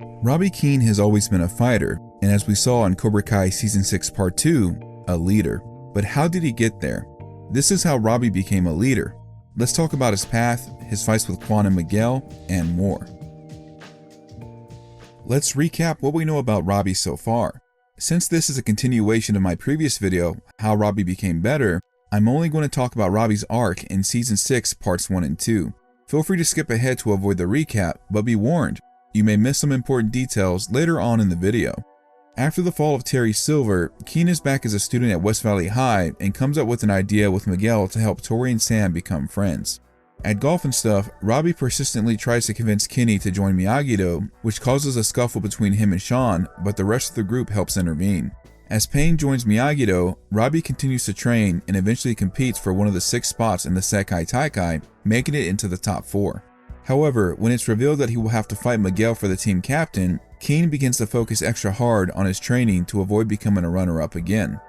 Robby Keene has always been a fighter, and as we saw in Cobra Kai Season 6 Part 2, a leader. But how did he get there? This is how Robby became a leader. Let's talk about his path, his fights with Kwon and Miguel, and more. Let's recap what we know about Robby so far. Since this is a continuation of my previous video, How Robby Became Better, I'm only going to talk about Robby's arc in Season 6 Parts 1 and 2. Feel free to skip ahead to avoid the recap, but be warned, you may miss some important details later on in the video. After the fall of Terry Silver, Keene is back as a student at West Valley High and comes up with an idea with Miguel to help Tori and Sam become friends. At golf and stuff, Robby persistently tries to convince Kenny to join Miyagi-Do, which causes a scuffle between him and Sean, but the rest of the group helps intervene. As Payne joins Miyagi-Do, Robby continues to train and eventually competes for one of the 6 spots in the Sekai Taikai, making it into the top 4. However, when it's revealed that he will have to fight Miguel for the team captain, Keene begins to focus extra hard on his training to avoid becoming a runner-up again.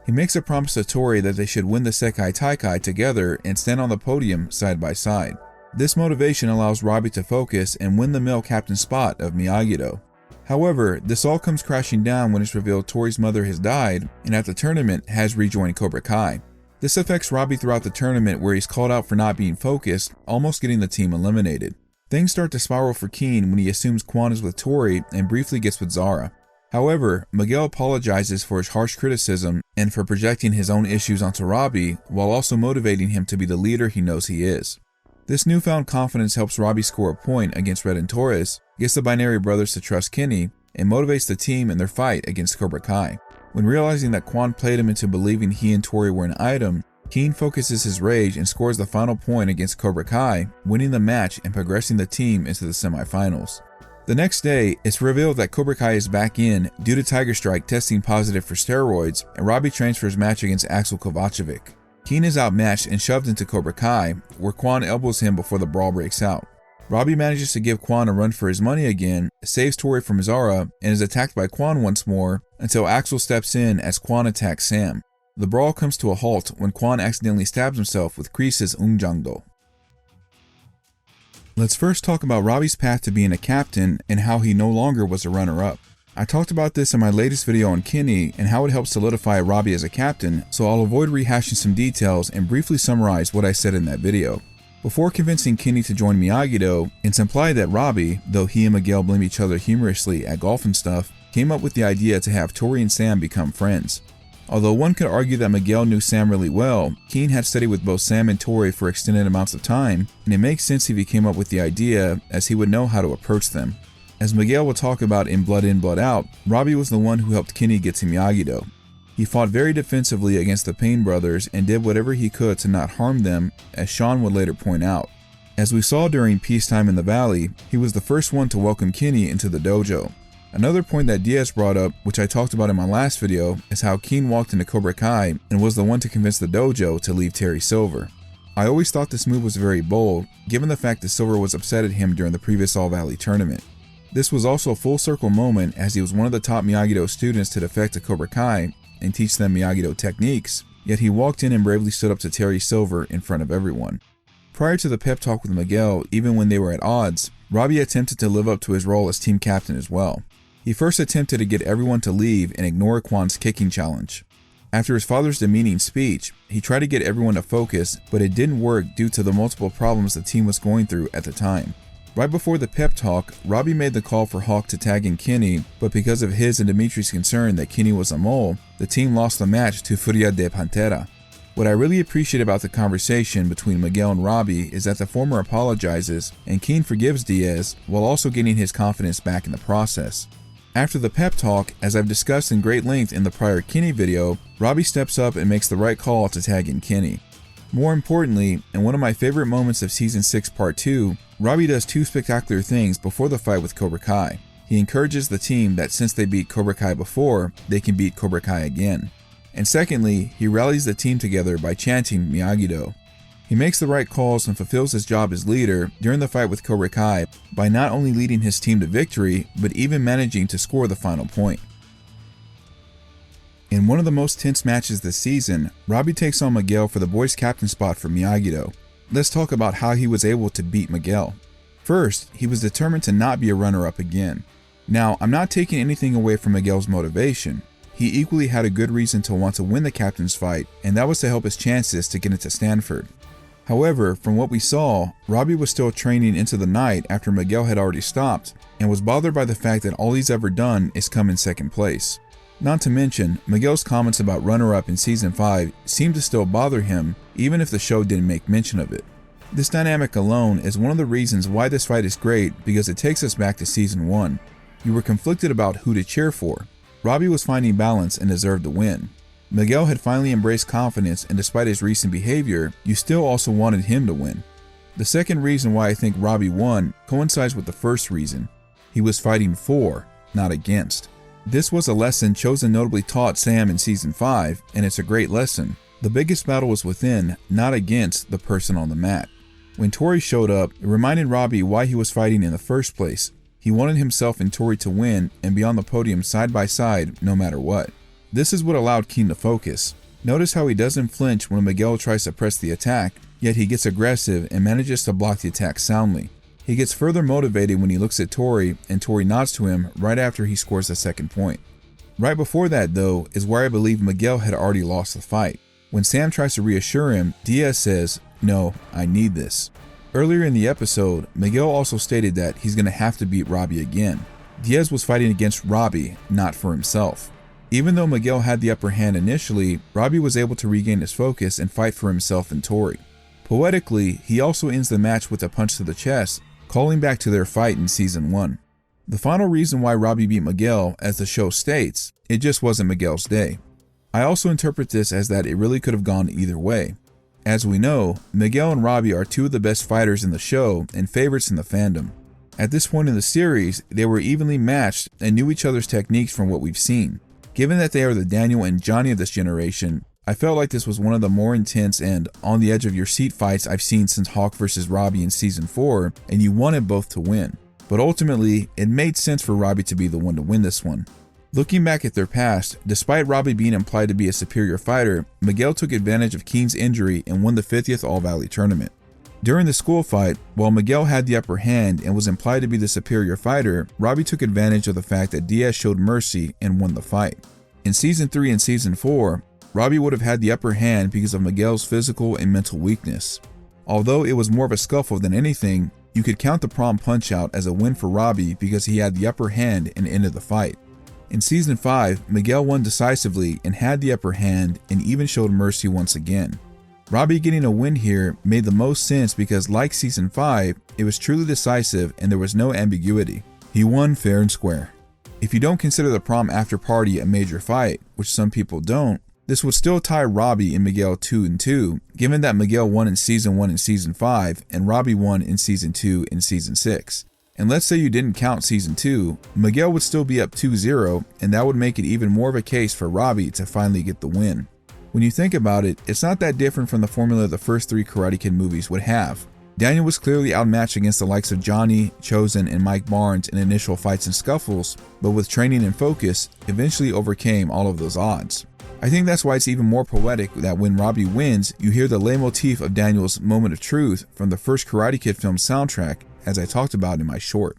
He makes a promise to Tori that they should win the Sekai Taikai together and stand on the podium side by side. This motivation allows Robby to focus and win the male captain spot of Miyagi-Do. However, this all comes crashing down when it's revealed Tori's mother has died and at the tournament has rejoined Cobra Kai. This affects Robby throughout the tournament where he's called out for not being focused, almost getting the team eliminated. Things start to spiral for Keene when he assumes Kwon is with Tori and briefly gets with Zara. However, Miguel apologizes for his harsh criticism and for projecting his own issues onto Robby while also motivating him to be the leader he knows he is. This newfound confidence helps Robby score a point against Red and Torres, gets the Binary brothers to trust Kenny, and motivates the team in their fight against Cobra Kai. When realizing that Kwon played him into believing he and Tori were an item, Keene focuses his rage and scores the final point against Cobra Kai, winning the match and progressing the team into the semifinals. The next day, it's revealed that Cobra Kai is back in due to Tiger Strike testing positive for steroids, and Robby trains for his match against Axel Kovacevic. Keene is outmatched and shoved into Cobra Kai, where Kwon elbows him before the brawl breaks out. Robby manages to give Kwon a run for his money again, saves Tori from Zara, and is attacked by Kwon once more until Axel steps in as Kwon attacks Sam. The brawl comes to a halt when Kwon accidentally stabs himself with Kreese's Ungjangdo. Let's first talk about Robby's path to being a captain and how he no longer was a runner-up. I talked about this in my latest video on Kenny and how it helps solidify Robby as a captain, so I'll avoid rehashing some details and briefly summarize what I said in that video. Before convincing Kenny to join Miyagi-Do, it's implied that Robby, though he and Miguel blame each other humorously at golf and stuff, came up with the idea to have Tori and Sam become friends. Although one could argue that Miguel knew Sam really well, Keene had studied with both Sam and Tori for extended amounts of time, and it makes sense if he came up with the idea as he would know how to approach them. As Miguel will talk about in, Blood Out, Robby was the one who helped Kenny get to Miyagi-Do. He fought very defensively against the Payne brothers and did whatever he could to not harm them, as Sean would later point out. As we saw during Peacetime in the Valley, he was the first one to welcome Kenny into the dojo. Another point that Diaz brought up, which I talked about in my last video, is how Keene walked into Cobra Kai and was the one to convince the dojo to leave Terry Silver. I always thought this move was very bold, given the fact that Silver was upset at him during the previous All Valley tournament. This was also a full circle moment as he was one of the top Miyagi-Do students to defect to Cobra Kai and teach them Miyagi-Do techniques, yet he walked in and bravely stood up to Terry Silver in front of everyone. Prior to the pep talk with Miguel, even when they were at odds, Robby attempted to live up to his role as team captain as well. He first attempted to get everyone to leave and ignore Kwon's kicking challenge. After his father's demeaning speech, he tried to get everyone to focus, but it didn't work due to the multiple problems the team was going through at the time. Right before the pep talk, Robby made the call for Hawk to tag in Kenny, but because of his and Dimitri's concern that Kenny was a mole, the team lost the match to Furia de Pantera. What I really appreciate about the conversation between Miguel and Robby is that the former apologizes and Keene forgives Diaz while also getting his confidence back in the process. After the pep talk, as I've discussed in great length in the prior Kenny video, Robby steps up and makes the right call to tag in Kenny. More importantly, in one of my favorite moments of Season 6 Part 2, Robby does 2 spectacular things before the fight with Cobra Kai. He encourages the team that since they beat Cobra Kai before, they can beat Cobra Kai again. And secondly, he rallies the team together by chanting Miyagi-Do. He makes the right calls and fulfills his job as leader during the fight with Cobra Kai by not only leading his team to victory, but even managing to score the final point. In one of the most tense matches this season, Robby takes on Miguel for the boys' captain spot for Miyagi-Do. Let's talk about how he was able to beat Miguel. First, he was determined to not be a runner-up again. Now, I'm not taking anything away from Miguel's motivation. He equally had a good reason to want to win the captain's fight, and that was to help his chances to get into Stanford. However, from what we saw, Robby was still training into the night after Miguel had already stopped, and was bothered by the fact that all he's ever done is come in second place. Not to mention, Miguel's comments about runner-up in Season 5 seemed to still bother him, even if the show didn't make mention of it. This dynamic alone is one of the reasons why this fight is great, because it takes us back to Season 1. You were conflicted about who to cheer for. Robby was finding balance and deserved the win. Miguel had finally embraced confidence, and despite his recent behavior, you still also wanted him to win. The second reason why I think Robby won coincides with the first reason. He was fighting for, not against. This was a lesson Chosen notably taught Sam in Season 5, and it's a great lesson. The biggest battle was within, not against, the person on the mat. When Tori showed up, it reminded Robby why he was fighting in the first place. He wanted himself and Tori to win and be on the podium side by side no matter what. This is what allowed Keene to focus. Notice how he doesn't flinch when Miguel tries to press the attack, yet he gets aggressive and manages to block the attack soundly. He gets further motivated when he looks at Tori, and Tori nods to him right after he scores the second point. Right before that, though, is where I believe Miguel had already lost the fight. When Sam tries to reassure him, Diaz says, "No, I need this." Earlier in the episode, Miguel also stated that he's going to have to beat Robby again. Diaz was fighting against Robby, not for himself. Even though Miguel had the upper hand initially, Robby was able to regain his focus and fight for himself and Tori. Poetically, he also ends the match with a punch to the chest, calling back to their fight in Season 1. The final reason why Robby beat Miguel, as the show states, it just wasn't Miguel's day. I also interpret this as that it really could have gone either way. As we know, Miguel and Robby are two of the best fighters in the show and favorites in the fandom. At this point in the series, they were evenly matched and knew each other's techniques from what we've seen. Given that they are the Daniel and Johnny of this generation, I felt like this was one of the more intense and on the edge of your seat fights I've seen since Hawk vs. Robby in Season 4, and you wanted both to win. But ultimately, it made sense for Robby to be the one to win this one. Looking back at their past, despite Robby being implied to be a superior fighter, Miguel took advantage of Keene's injury and won the 50th All-Valley tournament. During the school fight, while Miguel had the upper hand and was implied to be the superior fighter, Robby took advantage of the fact that Diaz showed mercy and won the fight. In Season 3 and Season 4, Robby would have had the upper hand because of Miguel's physical and mental weakness. Although it was more of a scuffle than anything, you could count the prom punch-out as a win for Robby because he had the upper hand and ended the fight. In Season 5, Miguel won decisively and had the upper hand and even showed mercy once again. Robby getting a win here made the most sense because, like Season 5, it was truly decisive and there was no ambiguity. He won fair and square. If you don't consider the prom after party a major fight, which some people don't, this would still tie Robby and Miguel 2-2, given that Miguel won in Season 1 and Season 5, and Robby won in Season 2 and Season 6. And let's say you didn't count Season 2, Miguel would still be up 2-0, and that would make it even more of a case for Robby to finally get the win. When you think about it, it's not that different from the formula the first 3 Karate Kid movies would have. Daniel was clearly outmatched against the likes of Johnny, Chosen, and Mike Barnes in initial fights and scuffles, but with training and focus, eventually overcame all of those odds. I think that's why it's even more poetic that when Robby wins, you hear the leitmotif of Daniel's Moment of Truth from the first Karate Kid film soundtrack, as I talked about in my short.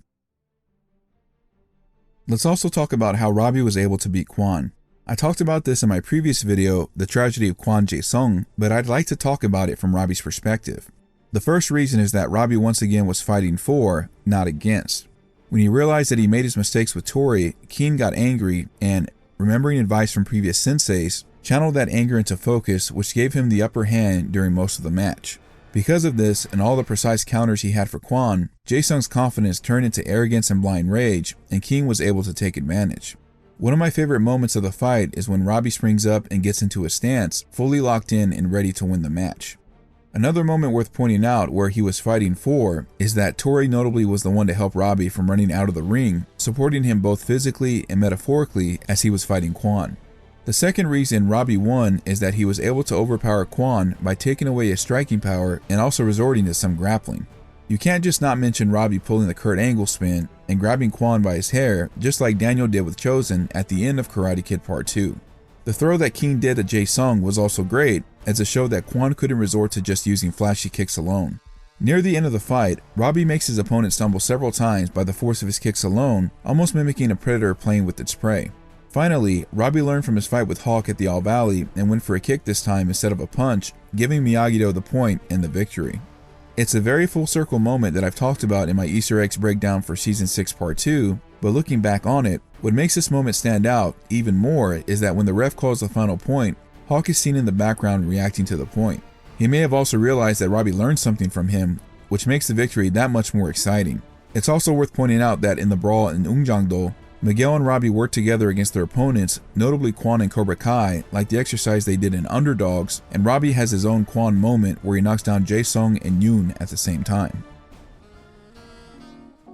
Let's also talk about how Robby was able to beat Kwon. I talked about this in my previous video, The Tragedy of Kwon Jae-sung, but I'd like to talk about it from Robby's perspective. The first reason is that Robby once again was fighting for, not against. When he realized that he made his mistakes with Tori, Keene got angry and, remembering advice from previous senseis, channeled that anger into focus, which gave him the upper hand during most of the match. Because of this and all the precise counters he had for Kwon, Jae-sung's confidence turned into arrogance and blind rage, and Keene was able to take advantage. One of my favorite moments of the fight is when Robby springs up and gets into a stance, fully locked in and ready to win the match. Another moment worth pointing out where he was fighting for is that Tori notably was the one to help Robby from running out of the ring, supporting him both physically and metaphorically as he was fighting Kwon. The second reason Robby won is that he was able to overpower Kwon by taking away his striking power and also resorting to some grappling. You can't just not mention Robby pulling the Kurt Angle spin and grabbing Kwon by his hair, just like Daniel did with Chosen at the end of Karate Kid Part 2. The throw that Keene did at Jae-sung was also great, as it showed that Kwon couldn't resort to just using flashy kicks alone. Near the end of the fight, Robby makes his opponent stumble several times by the force of his kicks alone, almost mimicking a predator playing with its prey. Finally, Robby learned from his fight with Hawk at the All Valley and went for a kick this time instead of a punch, giving Miyagi-Do the point and the victory. It's a very full circle moment that I've talked about in my Easter eggs breakdown for Season 6 Part 2, but looking back on it, what makes this moment stand out even more is that when the ref calls the final point, Hawk is seen in the background reacting to the point. He may have also realized that Robby learned something from him, which makes the victory that much more exciting. It's also worth pointing out that in the brawl in Ungjangdo, Miguel and Robby worked together against their opponents, notably Kwon and Cobra Kai, like the exercise they did in Underdogs, and Robby has his own Kwon moment where he knocks down Jae-sung and Yoon at the same time.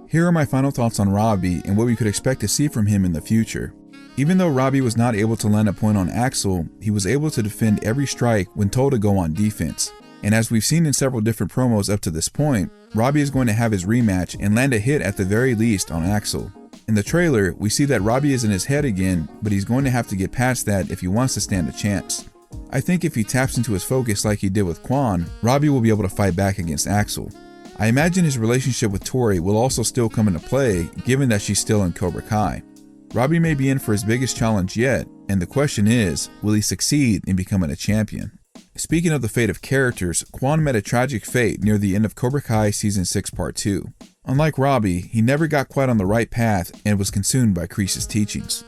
Here are my final thoughts on Robby and what we could expect to see from him in the future. Even though Robby was not able to land a point on Axel, he was able to defend every strike when told to go on defense. And as we've seen in several different promos up to this point, Robby is going to have his rematch and land a hit at the very least on Axel. In the trailer, we see that Robby is in his head again, but he's going to have to get past that if he wants to stand a chance. I think if he taps into his focus like he did with Kwon, Robby will be able to fight back against Axel. I imagine his relationship with Tori will also still come into play, given that she's still in Cobra Kai. Robby may be in for his biggest challenge yet, and the question is, will he succeed in becoming a champion? Speaking of the fate of characters, Kwon met a tragic fate near the end of Cobra Kai Season 6 Part 2. Unlike Robby, he never got quite on the right path and was consumed by Kreese's teachings.